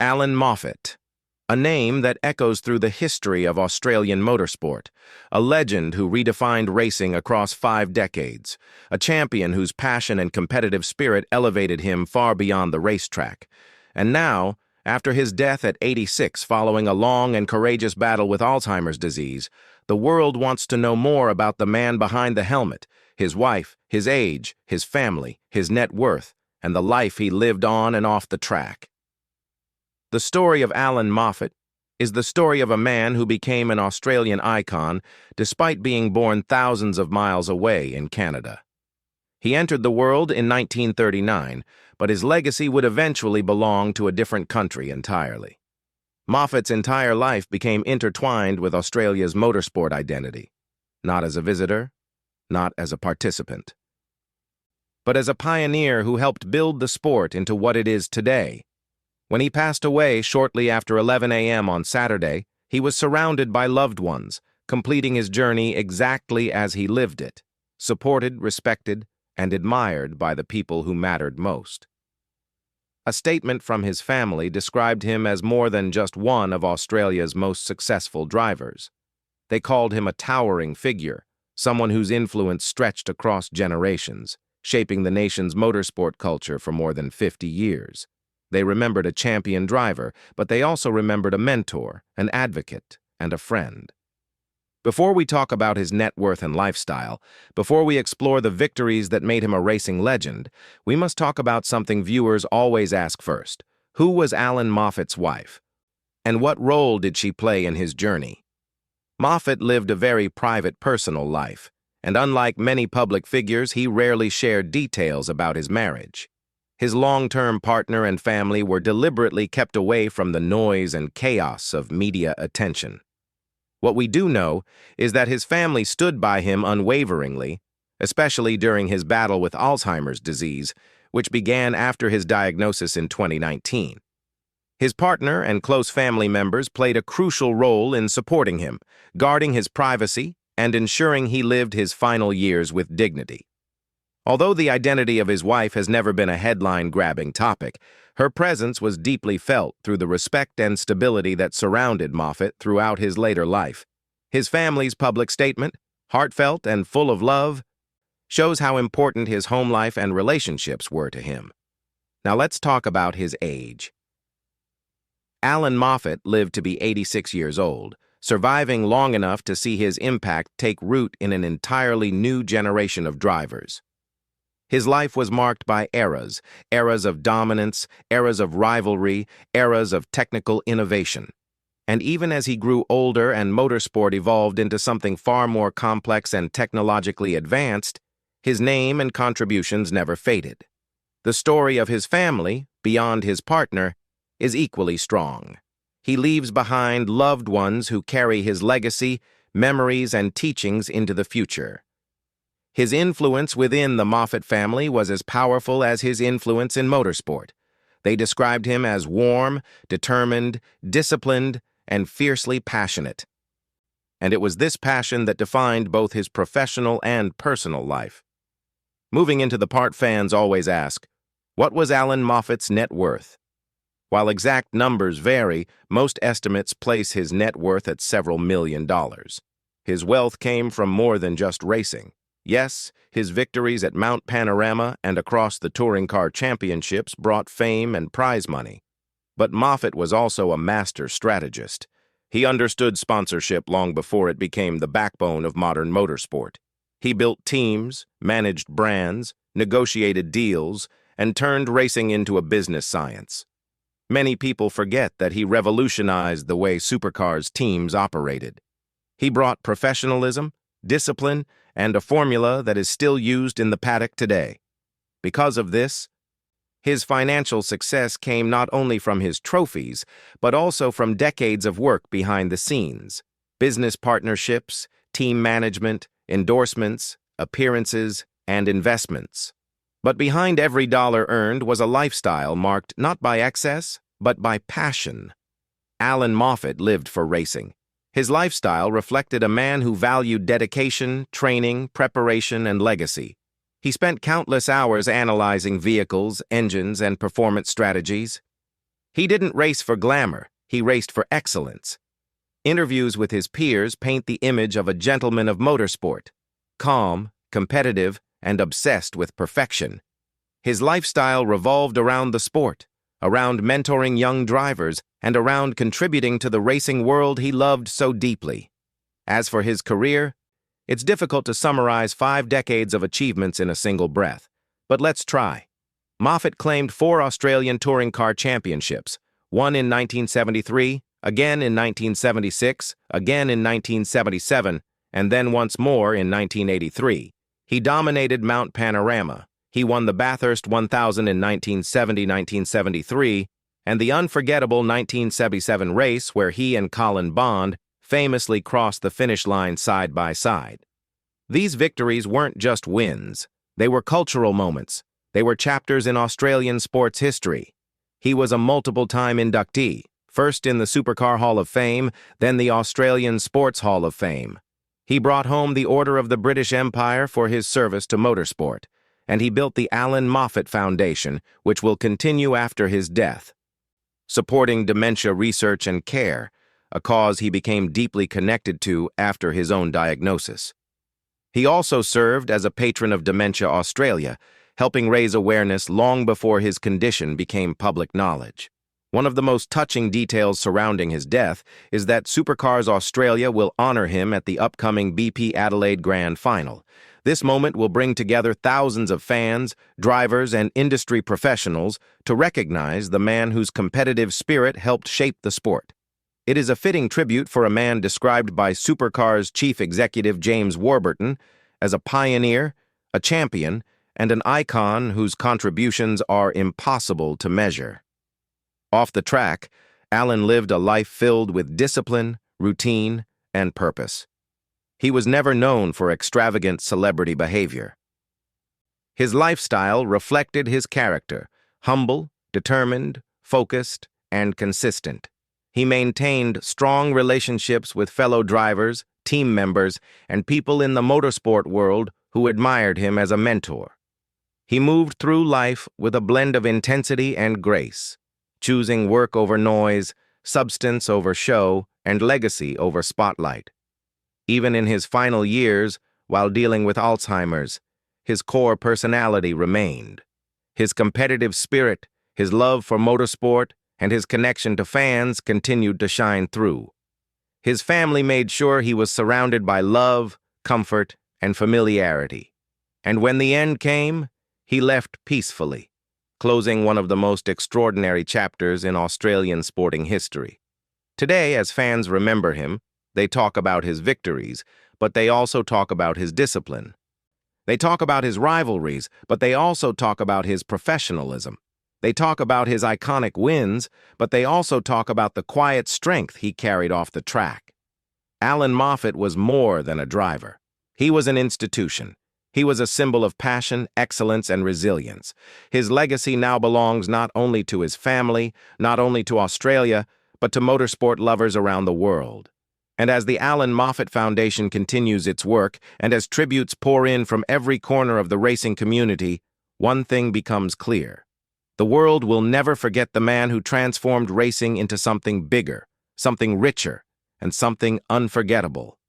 Allan Moffat, a name that echoes through the history of Australian motorsport, a legend who redefined racing across 5 decades, a champion whose passion and competitive spirit elevated him far beyond the racetrack. And now, after his death at 86 following a long and courageous battle with Alzheimer's disease, the world wants to know more about the man behind the helmet, his wife, his age, his family, his net worth, and the life he lived on and off the track. The story of Allan Moffat is the story of a man who became an Australian icon despite being born thousands of miles away in Canada. He entered the world in 1939, but his legacy would eventually belong to a different country entirely. Moffat's entire life became intertwined with Australia's motorsport identity, not as a visitor, not as a participant, but as a pioneer who helped build the sport into what it is today. When he passed away shortly after 11 a.m. on Saturday, he was surrounded by loved ones, completing his journey exactly as he lived it, supported, respected, and admired by the people who mattered most. A statement from his family described him as more than just one of Australia's most successful drivers. They called him a towering figure, someone whose influence stretched across generations, shaping the nation's motorsport culture for more than 50 years. They remembered a champion driver, but they also remembered a mentor, an advocate, and a friend. Before we talk about his net worth and lifestyle, before we explore the victories that made him a racing legend, we must talk about something viewers always ask first. Who was Allan Moffat's wife? And what role did she play in his journey? Moffat lived a very private personal life, and unlike many public figures, he rarely shared details about his marriage. His long-term partner and family were deliberately kept away from the noise and chaos of media attention. What we do know is that his family stood by him unwaveringly, especially during his battle with Alzheimer's disease, which began after his diagnosis in 2019. His partner and close family members played a crucial role in supporting him, guarding his privacy, and ensuring he lived his final years with dignity. Although the identity of his wife has never been a headline-grabbing topic, her presence was deeply felt through the respect and stability that surrounded Moffat throughout his later life. His family's public statement, heartfelt and full of love, shows how important his home life and relationships were to him. Now let's talk about his age. Allan Moffat lived to be 86 years old, surviving long enough to see his impact take root in an entirely new generation of drivers. His life was marked by eras of dominance, eras of rivalry, eras of technical innovation. And even as he grew older and motorsport evolved into something far more complex and technologically advanced, his name and contributions never faded. The story of his family, beyond his partner, is equally strong. He leaves behind loved ones who carry his legacy, memories, and teachings into the future. His influence within the Moffat family was as powerful as his influence in motorsport. They described him as warm, determined, disciplined, and fiercely passionate. And it was this passion that defined both his professional and personal life. Moving into the part fans always ask, what was Allan Moffat's net worth? While exact numbers vary, most estimates place his net worth at several $million. His wealth came from more than just racing. Yes, his victories at Mount Panorama and across the touring car championships brought fame and prize money. But Moffat was also a master strategist. He understood sponsorship long before it became the backbone of modern motorsport. He built teams, managed brands, negotiated deals, and turned racing into a business science. Many people forget that he revolutionized the way supercars teams operated. He brought professionalism, discipline, and a formula that is still used in the paddock today. Because of this, his financial success came not only from his trophies, but also from decades of work behind the scenes: business partnerships, team management, endorsements, appearances, and investments. But behind every dollar earned was a lifestyle marked not by excess, but by passion. Allan Moffat lived for racing. His lifestyle reflected a man who valued dedication, training, preparation, and legacy. He spent countless hours analyzing vehicles, engines, and performance strategies. He didn't race for glamour, he raced for excellence. Interviews with his peers paint the image of a gentleman of motorsport, calm, competitive, and obsessed with perfection. His lifestyle revolved around the sport, around mentoring young drivers, and around contributing to the racing world he loved so deeply. As for his career, it's difficult to summarize 5 decades of achievements in a single breath, but let's try. Moffat claimed 4 Australian touring car championships, one in 1973, again in 1976, again in 1977, and then once more in 1983. He dominated Mount Panorama. He won the Bathurst 1000 in 1970-1973, and the unforgettable 1977 race where he and Colin Bond famously crossed the finish line side by side. These victories weren't just wins. They were cultural moments. They were chapters in Australian sports history. He was a multiple-time inductee, first in the Supercar Hall of Fame, then the Australian Sports Hall of Fame. He brought home the Order of the British Empire for his service to motorsport, and he built the Allan Moffat Foundation, which will continue after his death, supporting dementia research and care, a cause he became deeply connected to after his own diagnosis. He also served as a patron of Dementia Australia, helping raise awareness long before his condition became public knowledge. One of the most touching details surrounding his death is that Supercars Australia will honor him at the upcoming BP Adelaide Grand Final. This moment will bring together thousands of fans, drivers, and industry professionals to recognize the man whose competitive spirit helped shape the sport. It is a fitting tribute for a man described by Supercars chief executive James Warburton as a pioneer, a champion, and an icon whose contributions are impossible to measure. Off the track, Allan lived a life filled with discipline, routine, and purpose. He was never known for extravagant celebrity behavior. His lifestyle reflected his character, humble, determined, focused, and consistent. He maintained strong relationships with fellow drivers, team members, and people in the motorsport world who admired him as a mentor. He moved through life with a blend of intensity and grace, choosing work over noise, substance over show, and legacy over spotlight. Even in his final years, while dealing with Alzheimer's, his core personality remained. His competitive spirit, his love for motorsport, and his connection to fans continued to shine through. His family made sure he was surrounded by love, comfort, and familiarity. And when the end came, he left peacefully, closing one of the most extraordinary chapters in Australian sporting history. Today, as fans remember him, they talk about his victories, but they also talk about his discipline. They talk about his rivalries, but they also talk about his professionalism. They talk about his iconic wins, but they also talk about the quiet strength he carried off the track. Allan Moffat was more than a driver. He was an institution. He was a symbol of passion, excellence, and resilience. His legacy now belongs not only to his family, not only to Australia, but to motorsport lovers around the world. And as the Allan Moffat Foundation continues its work, and as tributes pour in from every corner of the racing community, one thing becomes clear. The world will never forget the man who transformed racing into something bigger, something richer, and something unforgettable.